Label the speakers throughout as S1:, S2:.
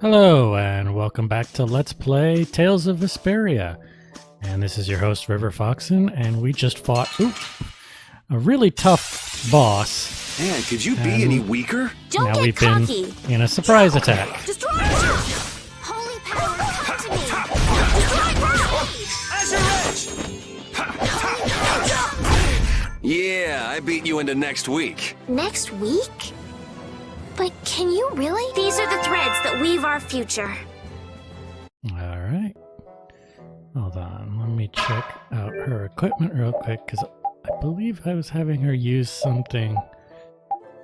S1: Hello, and welcome back to Let's Play Tales of Vesperia. And this is your host, River Foxen, and we just fought a really tough boss.
S2: Man, could you be any weaker?
S3: Don't
S1: now
S3: get
S1: we've
S3: cocky.
S1: been in a surprise attack.
S3: Destroy power! Holy power, come to me! Destroy power!
S2: Yeah, I beat you into next week.
S3: Next week? But can you really? These are the threads that weave our future.
S1: Alright. Hold on, let me check out her equipment real quick, because I believe I was having her use something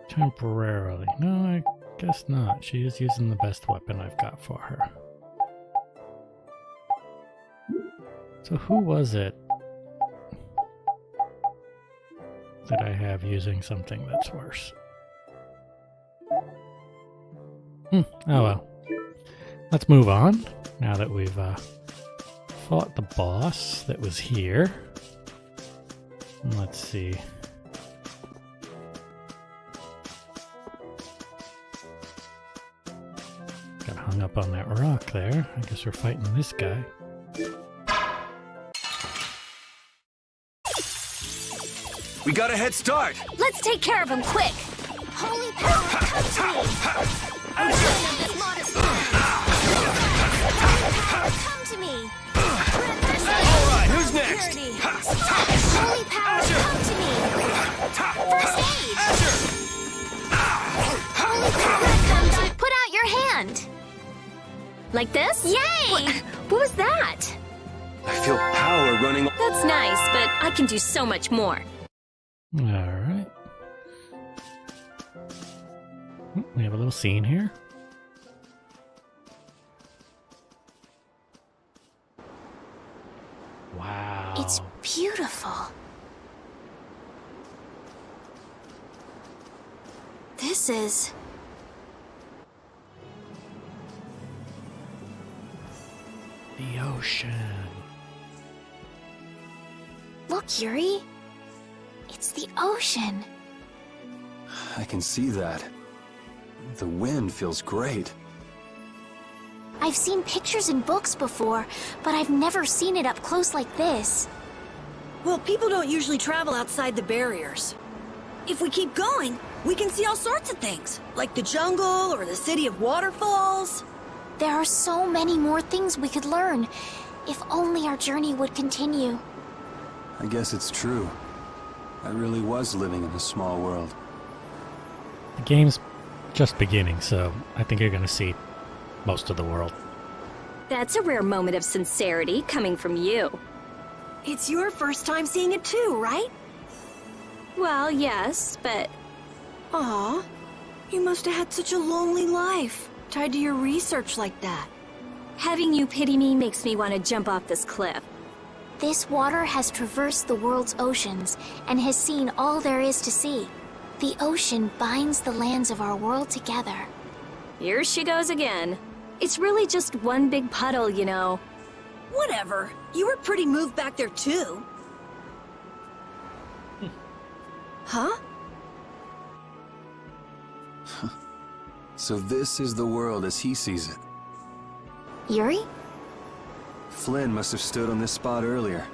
S1: temporarily. No, I guess not. She is using the best weapon I've got for her. So who was it that I have using something that's worse? Oh well. Let's move on, now that we've fought the boss that was here. Let's see. Got hung up on that rock there. I guess we're fighting this guy.
S2: We got a head start.
S3: Let's take care of him quick! Holy power, come to me! I'm killing of this modest man! Holy power, come to me!
S2: All right, who's next?
S3: Purity. Holy power, come to me! First aid! Holy power, come to me! Put out your hand! Like this? Yay! What was that?
S2: I feel power running.
S3: That's nice, but I can do so much more.
S1: Alright. We have a little scene here. Wow.
S3: It's beautiful. This is...
S1: the ocean.
S3: Look, Yuri. It's the ocean.
S2: I can see that. The wind feels great.
S3: I've seen pictures in books before, but I've never seen it up close like this.
S4: Well, people don't usually travel outside the barriers. If we keep going, we can see all sorts of things, like the jungle or the city of waterfalls.
S3: There are so many more things we could learn, if only our journey would continue.
S2: I guess it's true. I really was living in a small world.
S1: The game's just beginning, so I think you're going to see most of the world.
S5: That's a rare moment of sincerity coming from you.
S4: It's your first time seeing it too, right?
S5: Well, yes, but
S4: Aw, you must have had such a lonely life, tied to your research like that.
S5: having you pity me makes me want to jump off this cliff.
S3: This water has traversed the world's oceans and has seen all there is to see. The ocean binds the lands of our world together.
S5: Here she goes again. It's really just one big puddle, you know.
S4: Whatever. You were pretty moved back there too. Huh?
S2: So this is the world as he sees it.
S3: Yuri?
S2: Flynn must have stood on this spot earlier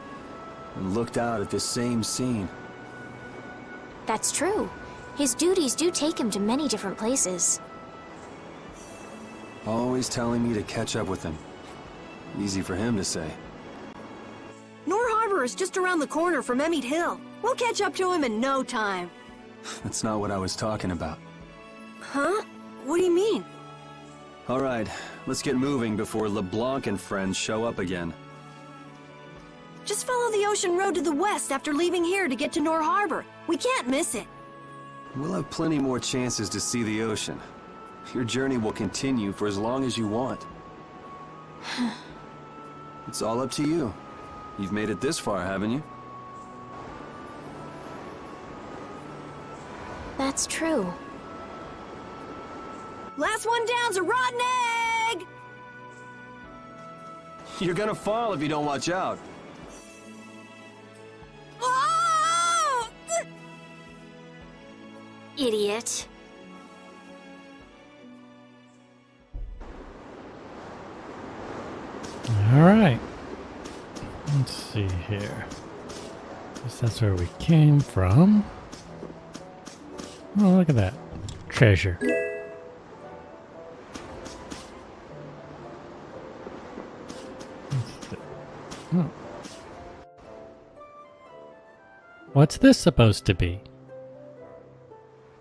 S2: and looked out at this same scene.
S3: That's true. His duties do take him to many different places.
S2: Always telling me to catch up with him. Easy for him to say.
S4: Nor Harbor is just around the corner from Emmett Hill. We'll catch up to him in no time.
S2: That's not what I was talking about.
S4: Huh? What do you mean?
S2: All right, let's get moving before LeBlanc and friends show up again.
S4: Just follow the ocean road to the west after leaving here to get to Nor Harbor. We can't miss it.
S2: We'll have plenty more chances to see the ocean. Your journey will continue for as long as you want. It's all up to you. You've made it this far, haven't you?
S3: That's true.
S4: Last one down's a rotten egg!
S2: You're gonna fall if you don't watch out.
S4: Oh!
S3: Idiot.
S1: Alright. Let's see here. Guess that's where we came from. Oh, look at that. Treasure. Oh. What's this supposed to be?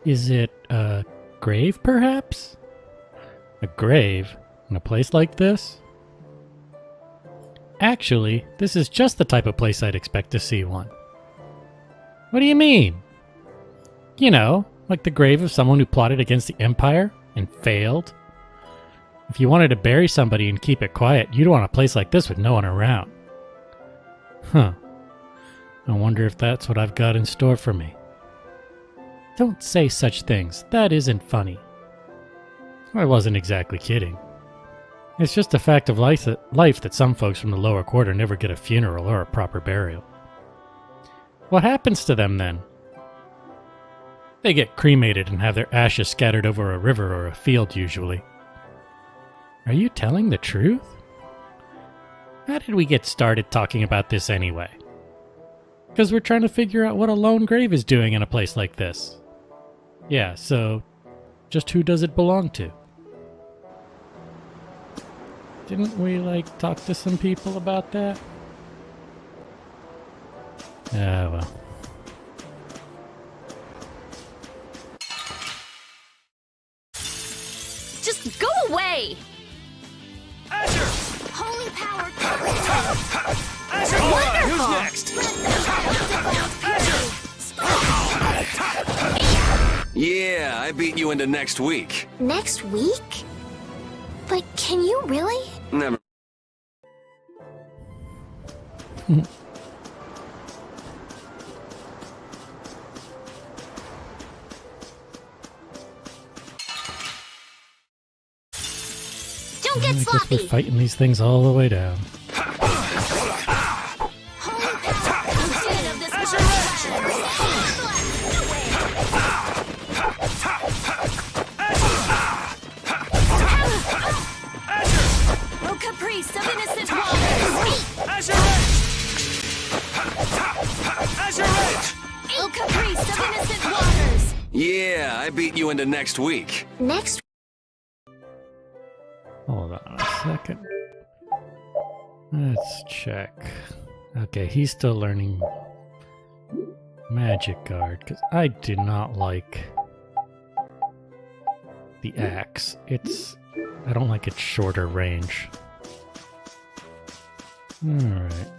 S1: Is it a grave, perhaps? A grave in a place like this? Actually, this is just the type of place I'd expect to see one. What do you mean? You know, like the grave of someone who plotted against the Empire and failed. If you wanted to bury somebody and keep it quiet, you'd want a place like this with no one around. Huh. I wonder if that's what I've got in store for me. Don't say such things. That isn't funny. I wasn't exactly kidding. It's just a fact of life that some folks from the lower quarter never get a funeral or a proper burial. What happens to them then? They get cremated and have their ashes scattered over a river or a field usually. Are you telling the truth? How did we get started talking about this anyway? Because we're trying to figure out what a lone grave is doing in a place like this. Yeah, so just who does it belong to? Didn't we, talk to some people about that? Ah, well.
S5: Just go away!
S2: Azure!
S3: Holy power, come to me!
S2: Azure!
S5: Wonderful!
S2: Who's next? Yeah, I beat you into next week.
S3: Next week? But can you really?
S2: Never.
S3: Don't
S1: I
S3: get
S1: guess
S3: sloppy!
S1: we're fighting these things all the way down.
S3: Holy power, instead of this
S5: Oh, caprice of innocent waters!
S2: Azure Edge! Azure Edge!
S5: Oh, caprice of innocent waters!
S2: Yeah, I beat you into next week.
S3: Next
S1: Hold on a second. Let's check. Okay, he's still learning Magic Guard, because I do not like the axe. I don't like its shorter range. Alright.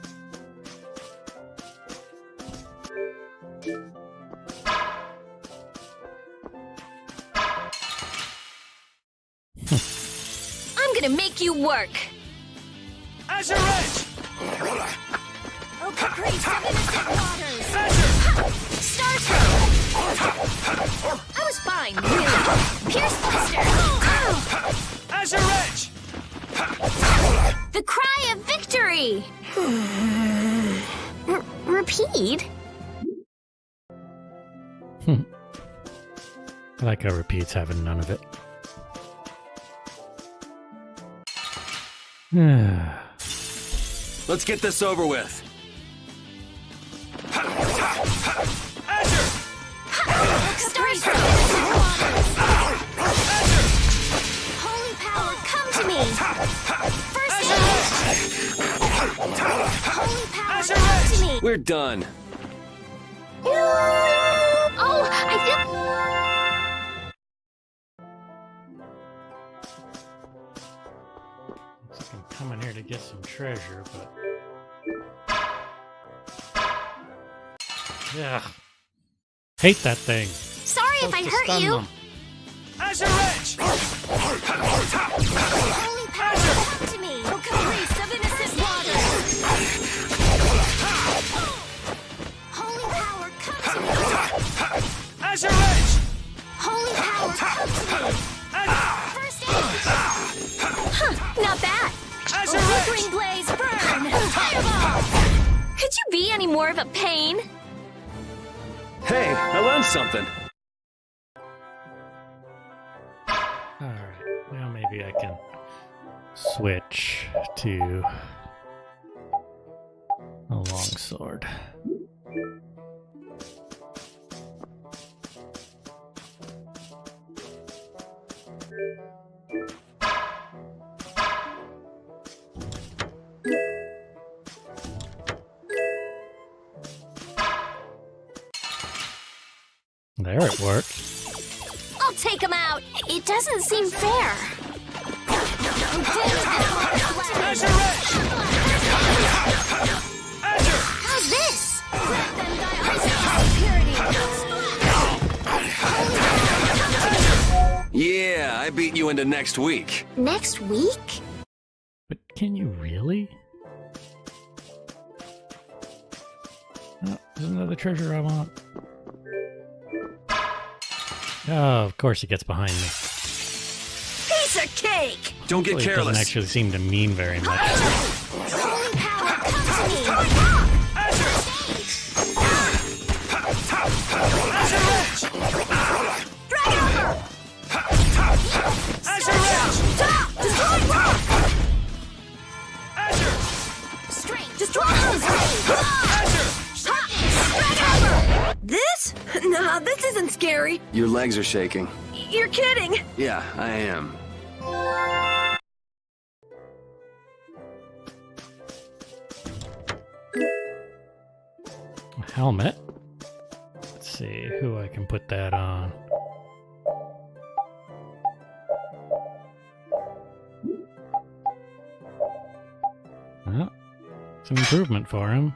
S5: I'm gonna make you work!
S2: Azure Edge!
S5: Oh, caprice of innocent waters!
S2: Azure!
S5: Starstruck! I was fine, really. Pierce Buster!
S2: Azure Edge!
S5: The cry of victory! Repeat?
S1: I like how repeats having none of it.
S2: Let's get this over with. Azure!
S5: Starstruck! Holy power, come to me! First aid! Holy power, come to me!
S2: We're done.
S5: Oh, I feel...
S1: Looks like I'm coming here to get some treasure, but... Yeah. Hate that thing.
S3: Sorry if I
S1: Supposed to
S3: hurt
S1: stun
S3: you.
S1: them.
S2: Azure Edge!
S5: Holy power, come to me! Oh, caprice of innocent waters! Holy power, come to me!
S2: Azure Edge!
S5: Holy power, come to me! First aid! Huh, not bad!
S2: Azure
S5: Oh,
S2: Edge!
S5: flickering blaze, burn! Fireball! Could you be any more of a pain?
S2: Hey, I learned something.
S1: Alright, now maybe I can switch to a longsword. There it worked.
S5: I'll take him out. It doesn't seem fair. How's this? Let them die purity.
S2: Yeah, I beat you into next week.
S5: Next week?
S1: But can you really? Oh, there's another treasure I want. Oh, of course he gets behind me.
S4: Piece of cake!
S2: Don't get
S1: Well, it
S2: careless.
S1: doesn't actually seem to mean very much.
S5: Holy power, come to me.
S4: Drag it over! Stop! Destroy rock!
S5: Strength.
S4: Destroy those! Drag it over! This? Nah, this isn't scary.
S2: Your legs are shaking.
S4: You're kidding.
S2: Yeah, I am.
S1: A helmet. Let's see who I can put that on. Well, it's an improvement for him.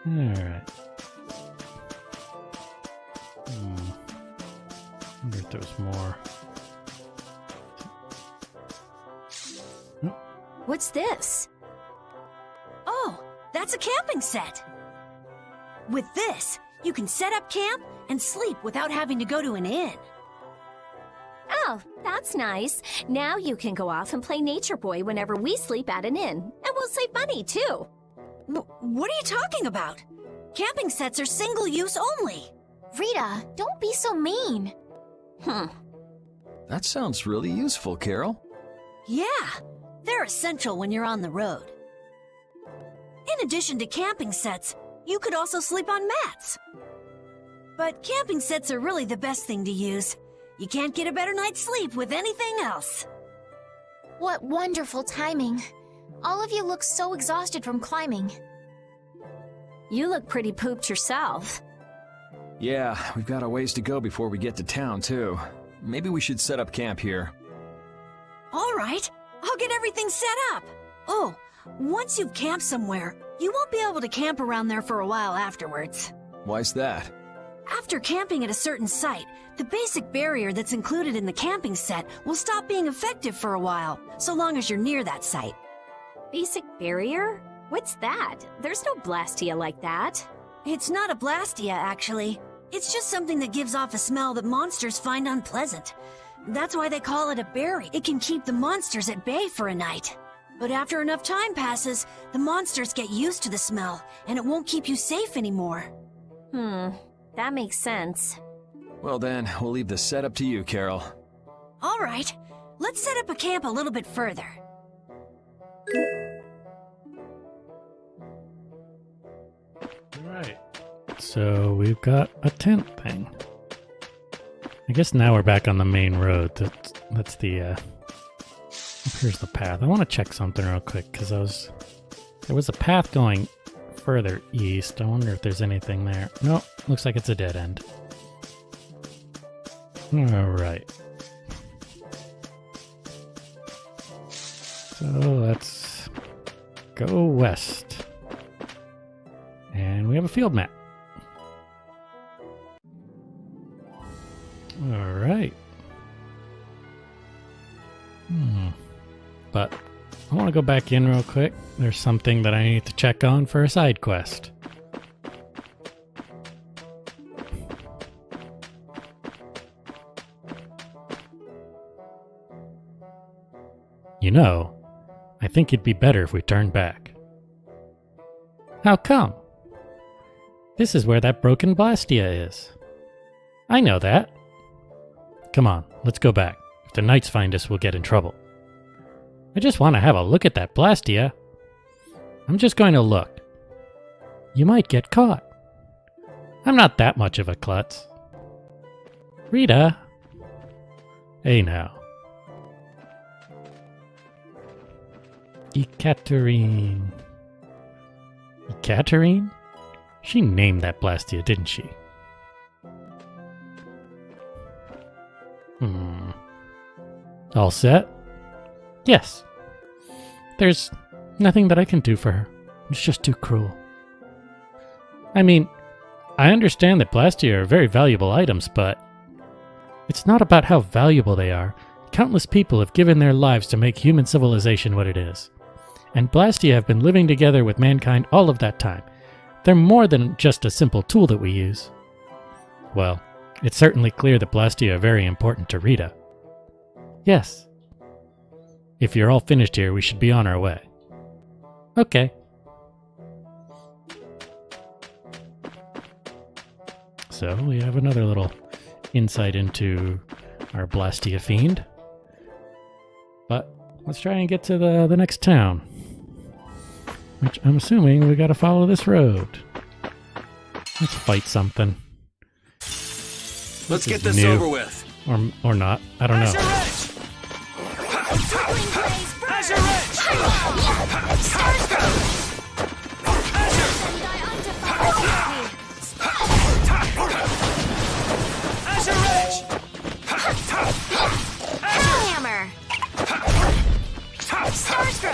S1: Alright. Wonder if there's more.
S5: What's this?
S4: Oh, that's a camping set. With this, you can set up camp and sleep without having to go to an inn.
S5: Oh, that's nice. Now you can go off and play Nature Boy whenever we sleep at an inn. And we'll save money, too.
S4: What are you talking about? Camping sets are single-use only.
S5: Rita, don't be so mean.
S6: That sounds really useful, Carol.
S4: Yeah, they're essential when you're on the road. In addition to camping sets, you could also sleep on mats. But camping sets are really the best thing to use. You can't get a better night's sleep with anything else.
S5: What wonderful timing. All of you look so exhausted from climbing. You look pretty pooped yourself.
S6: Yeah, we've got a ways to go before we get to town, too. Maybe we should set up camp here.
S4: All right, I'll get everything set up. Oh, once you've camped somewhere, you won't be able to camp around there for a while afterwards.
S6: Why's that?
S4: After camping at a certain site, the basic barrier that's included in the camping set will stop being effective for a while, so long as you're near that site.
S5: Basic barrier? What's that? There's no Blastia like that.
S4: It's not a Blastia, actually. It's just something that gives off a smell that monsters find unpleasant. That's why they call it a berry. It can keep the monsters at bay for a night. But after enough time passes, the monsters get used to the smell, and it won't keep you safe anymore.
S5: That makes sense.
S6: Well then, we'll leave the setup to you, Carol.
S4: All right, let's set up a camp a little bit further.
S1: Alright. So we've got a tent thing. I guess now we're back on the main road. That's the here's the path. I want to check something real quick because there was a path going further east. I wonder if there's anything there. No, looks like it's a dead end. Alright. So let's go west. And we have a field map. Alright. But I want to go back in real quick. There's something that I need to check on for a side quest. You know, I think it'd be better if we turned back. How come? This is where that broken Blastia is. I know that. Come on, let's go back. If the knights find us, we'll get in trouble. I just want to have a look at that Blastia. I'm just going to look. You might get caught. I'm not that much of a klutz. Rita. Hey now. Ekaterine. Ekaterine? She named that Blastia, didn't she? All set? Yes. There's nothing that I can do for her. It's just too cruel. I mean, I understand that Blastia are very valuable items, but it's not about how valuable they are. Countless people have given their lives to make human civilization what it is. And Blastia have been living together with mankind all of that time. They're more than just a simple tool that we use. Well, it's certainly clear that Blastia are very important to Rita. Yes. If you're all finished here, we should be on our way. Okay. So, we have another little insight into our Blastia fiend. But let's try and get to the next town. Which I'm assuming we gotta follow this road. Let's fight something.
S2: Let's get this over with.
S1: Or not. I don't know.
S5: Hammer! Starstroke!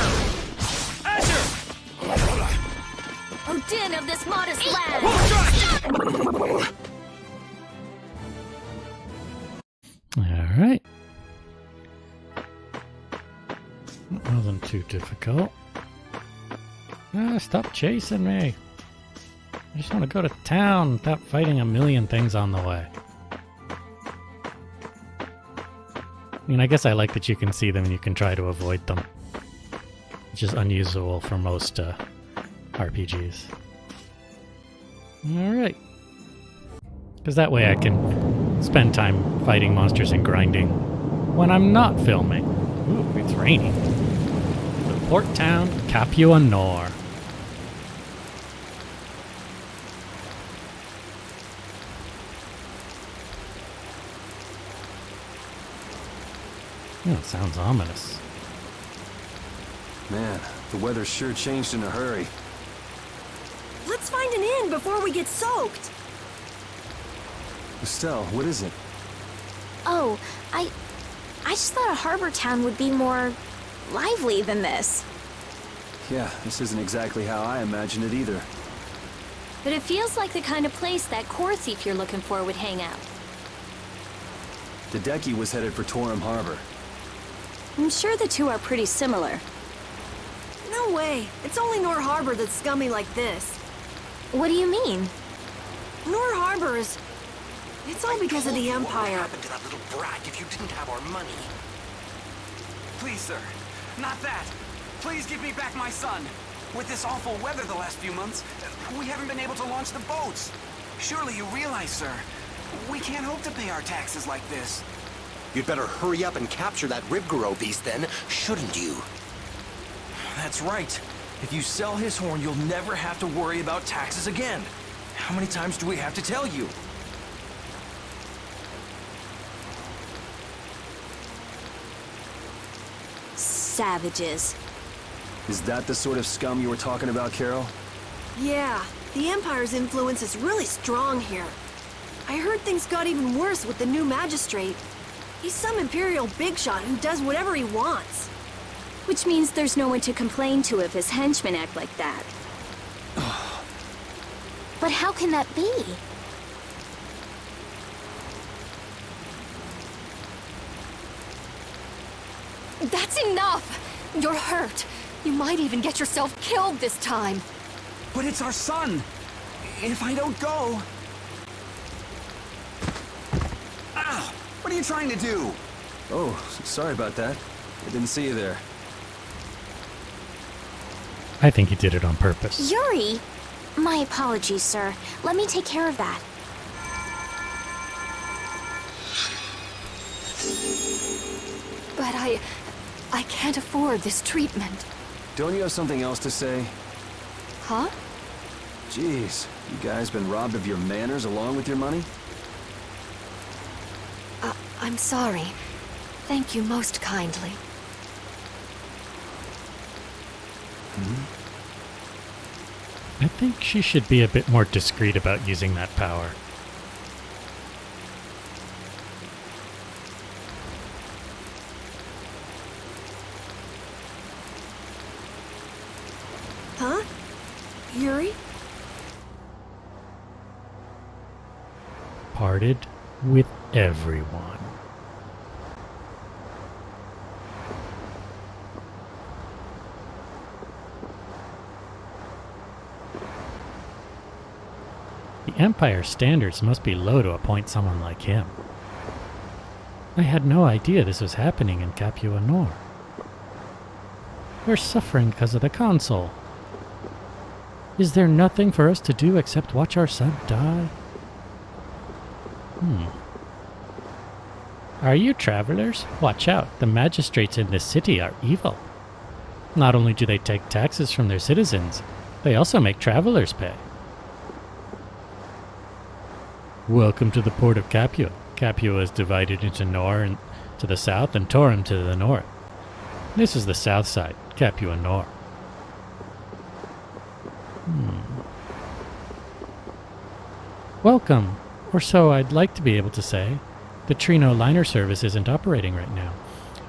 S3: Oh, din of this modest land!
S1: Alright. Wasn't too difficult. Stop chasing me. I just want to go to town without fighting a million things on the way. I mean, I guess I like that you can see them and you can try to avoid them. Which is unusual for most RPGs. Alright. Because that way I can spend time fighting monsters and grinding when I'm not filming. Ooh, it's raining. The port town, Capua Nor. It sounds ominous.
S2: Man, the weather sure changed in a hurry.
S4: Let's find an inn before we get soaked.
S2: Estelle, what is it?
S5: Oh, I just thought a harbor town would be more lively than this.
S2: Yeah, this isn't exactly how I imagined it either.
S3: But it feels like the kind of place that core thief you're looking for would hang out.
S2: The Decky was headed for Torum Harbor.
S3: I'm sure the two are pretty similar.
S4: No way. It's only Nor Harbor that's scummy like this.
S5: What do you mean?
S4: Nor Harbor is... It's all because of the Empire.
S7: What happened to that little brat if you didn't have our money? Please, sir. Not that. Please give me back my son. With this awful weather the last few months, we haven't been able to launch the boats. Surely you realize, sir, we can't hope to pay our taxes like this.
S8: You'd better hurry up and capture that Ribgaro beast then, shouldn't you?
S7: That's right. If you sell his horn, you'll never have to worry about taxes again. How many times do we have to tell you?
S3: Savages.
S2: Is that the sort of scum you were talking about, Carol?
S4: Yeah, the Empire's influence is really strong here. I heard things got even worse with the new magistrate. He's some Imperial bigshot who does whatever he wants.
S3: Which means there's no one to complain to if his henchmen act like that.
S5: But how can that be?
S9: That's enough! You're hurt. You might even get yourself killed this time.
S7: But it's our son. If I don't go... Ow! What are you trying to do?
S2: Oh, sorry about that. I didn't see you there.
S1: I think he did it on purpose.
S5: Yuri! My apologies, sir. Let me take care of that.
S9: But I can't afford this treatment.
S2: Don't you have something else to say?
S9: Huh?
S2: Jeez, you guys been robbed of your manners along with your money?
S9: I'm sorry. Thank you most kindly.
S1: I think she should be a bit more discreet about using that power.
S4: Huh? Yuri?
S1: Parted with everyone. The Empire's standards must be low to appoint someone like him. I had no idea this was happening in Capua Nor. We're suffering because of the console. Is there nothing for us to do except watch our son die? Are you travelers? Watch out, the magistrates in this city are evil. Not only do they take taxes from their citizens, they also make travelers pay. Welcome to the port of Capua. Capua is divided into Nor and to the south and Torum to the north. This is the south side, Capua Nor. Welcome, or so I'd like to be able to say. The Trino liner service isn't operating right now.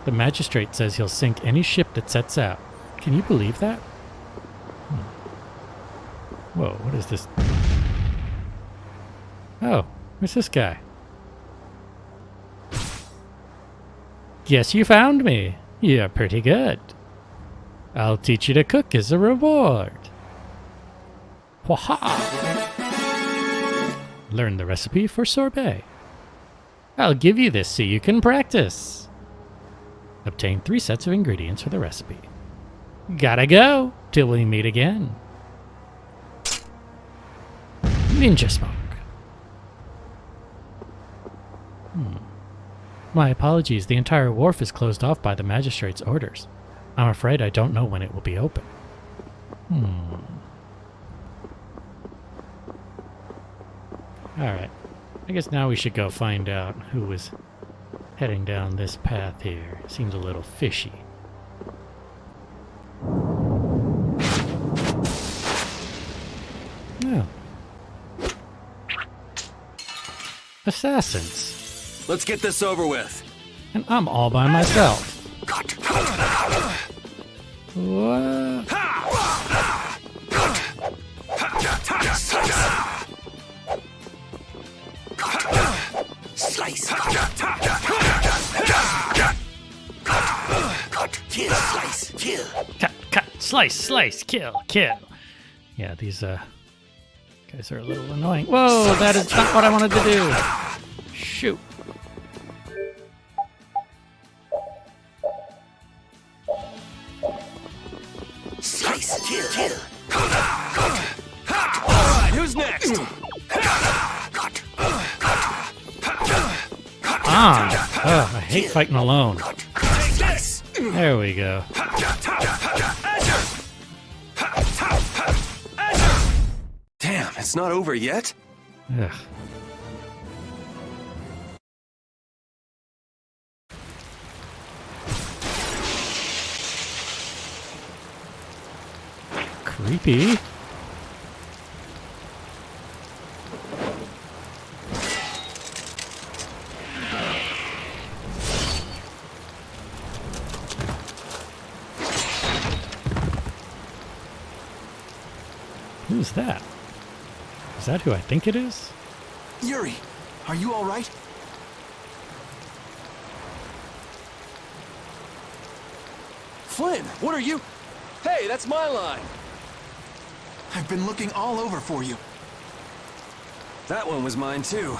S1: The magistrate says he'll sink any ship that sets out. Can you believe that? Whoa, what is this? Oh, who's this guy? Guess you found me. You're pretty good. I'll teach you to cook as a reward. Waha! Learn the recipe for sorbet. I'll give you this so you can practice. Obtain 3 sets of ingredients for the recipe. Gotta go till we meet again. Ninja smoke. My apologies, the entire wharf is closed off by the magistrate's orders. I'm afraid I don't know when it will be open. Alright. I guess now we should go find out who was heading down this path here. Seems a little fishy. Oh. Assassins.
S2: Let's get this over with.
S1: And I'm all by myself. What?
S8: Slice. Cut. Kill. Slice. Kill.
S1: Cut. Slice. Slice. Kill. Kill. Yeah, these guys are a little annoying. Whoa, that is not what I wanted to do. Shoot.
S8: Slice. Kill.
S2: Alright, who's next?
S1: On. Oh, I hate fighting alone.
S8: Slice.
S1: There we go.
S2: Damn, it's not over yet?
S1: Ugh. Creepy. Who's that? Is that who I think it is?
S2: Yuri, are you alright? Flynn, what are you? Hey, that's my line.
S10: I've been looking all over for you.
S2: That one was mine too.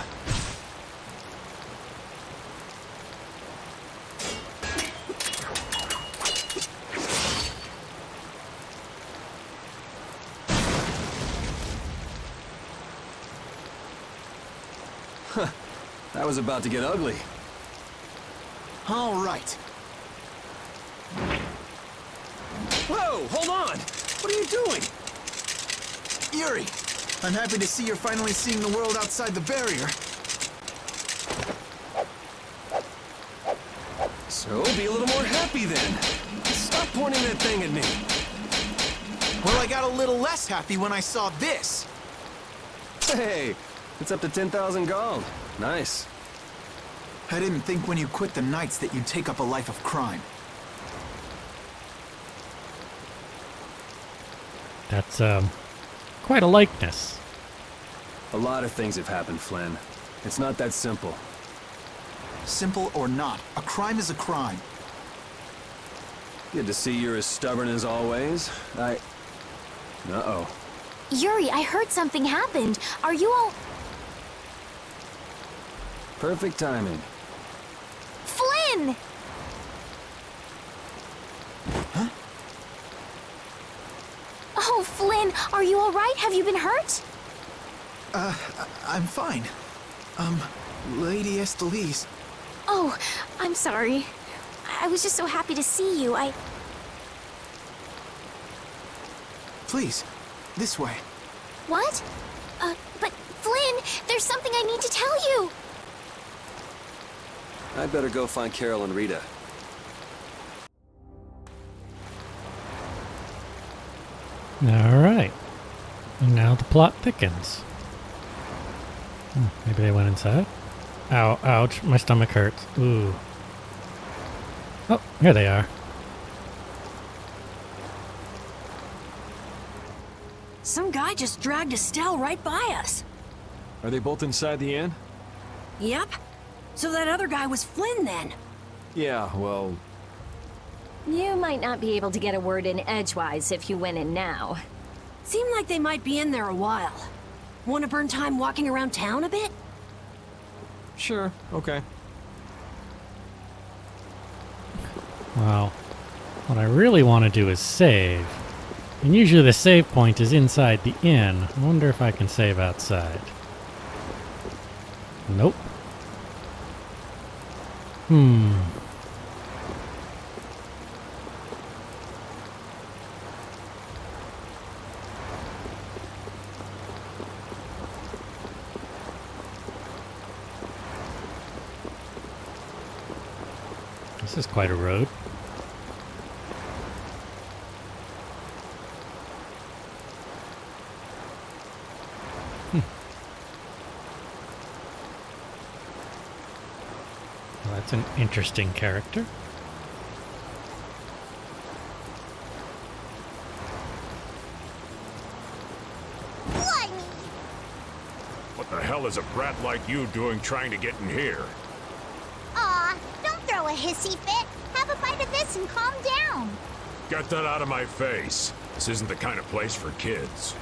S2: That was about to get ugly.
S10: All right.
S2: Whoa, hold on! What are you doing?
S10: Yuri, I'm happy to see you're finally seeing the world outside the barrier.
S2: So, be a little more happy then. Stop pointing that thing at me.
S10: Well, I got a little less happy when I saw this.
S2: Hey, it's up to 10,000 gold. Nice.
S10: I didn't think when you quit the Knights that you'd take up a life of crime.
S1: That's, quite a likeness.
S2: A lot of things have happened, Flynn. It's not that simple.
S10: Simple or not, a crime is a crime.
S2: Good to see you're as stubborn as always. Uh-oh.
S5: Yuri, I heard something happened. Are you all...
S2: Perfect timing.
S5: Flynn!
S10: Huh?
S5: Oh, Flynn, are you all right? Have you been hurt?
S10: I'm fine. Lady Estelise.
S5: Oh, I'm sorry. I was just so happy to see you.
S10: Please, this way.
S5: What? But Flynn, there's something I need to tell you.
S2: I'd better go find Carol and Rita.
S1: Alright. And now the plot thickens. Maybe they went inside? Ow, ouch, my stomach hurts. Ooh. Oh, here they are.
S4: Some guy just dragged Estelle right by us.
S6: Are they both inside the inn?
S4: Yep. So that other guy was Flynn then.
S6: Yeah, well,
S9: You might not be able to get a word in edgewise if you went in now.
S4: Seemed like they might be in there a while. Want to burn time walking around town a bit?
S6: sure, okay.
S1: Well, what I really want to do is save. And usually the save point is inside the inn. I wonder if I can save outside. Nope. This is quite a road. Well, that's an interesting character.
S11: What the hell is a brat like you doing trying to get in here?
S3: Aw, don't throw a hissy fit. Have a bite of this and calm down.
S11: Get that out of my face. This isn't the kind of place for kids.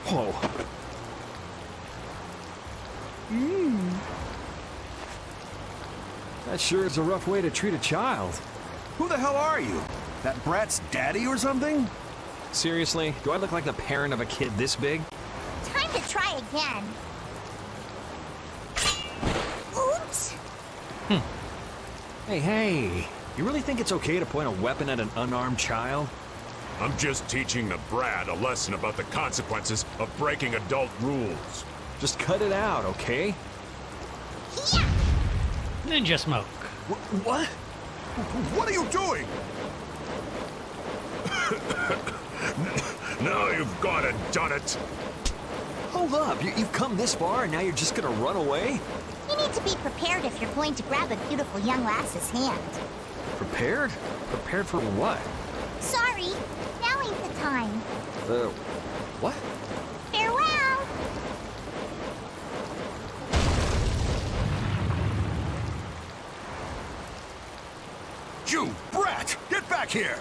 S6: Whoa. That sure is a rough way to treat a child.
S7: Who the hell are you? That brat's daddy or something?
S6: Seriously, do I look like the parent of a kid this big?
S3: Time to try again. Oops.
S6: Hey, you really think it's okay to point a weapon at an unarmed child?
S11: I'm just teaching the brat a lesson about the consequences of breaking adult rules.
S6: Just cut it out, okay?
S3: Yeah.
S1: Ninja smoke.
S6: What?
S11: What are you doing? Now you've got it, done it.
S6: Hold up, you've come this far and now you're just gonna run away?
S3: You need to be prepared if you're going to grab a beautiful young lass's hand.
S6: Prepared? Prepared for what?
S3: Sorry, now ain't the time.
S6: What?
S3: Farewell.
S11: You brat! Get back here!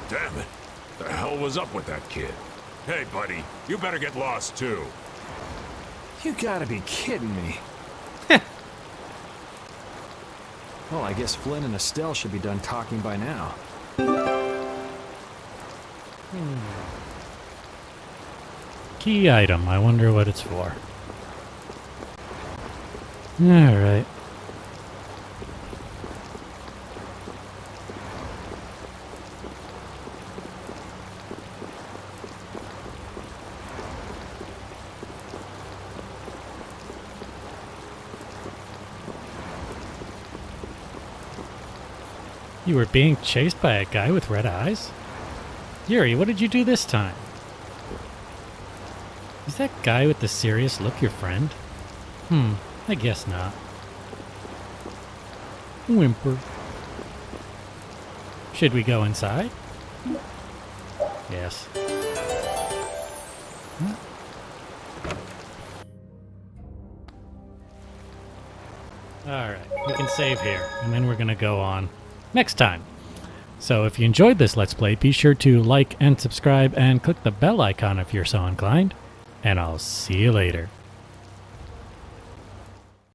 S11: Damn it. The hell was up with that kid? Hey, buddy, you better get lost too.
S6: You gotta be kidding me. Well, I guess Flynn and Estelle should be done talking by now.
S1: Key item. I wonder what it's for. Alright. You were being chased by a guy with red eyes? Yuri, what did you do this time? Is that guy with the serious look your friend? I guess not. Whimper. Should we go inside? Yes. Huh? Alright, we can save here, and then we're gonna go on next time. So if you enjoyed this Let's Play, be sure to like and subscribe and click the bell icon if you're so inclined. And I'll see you later.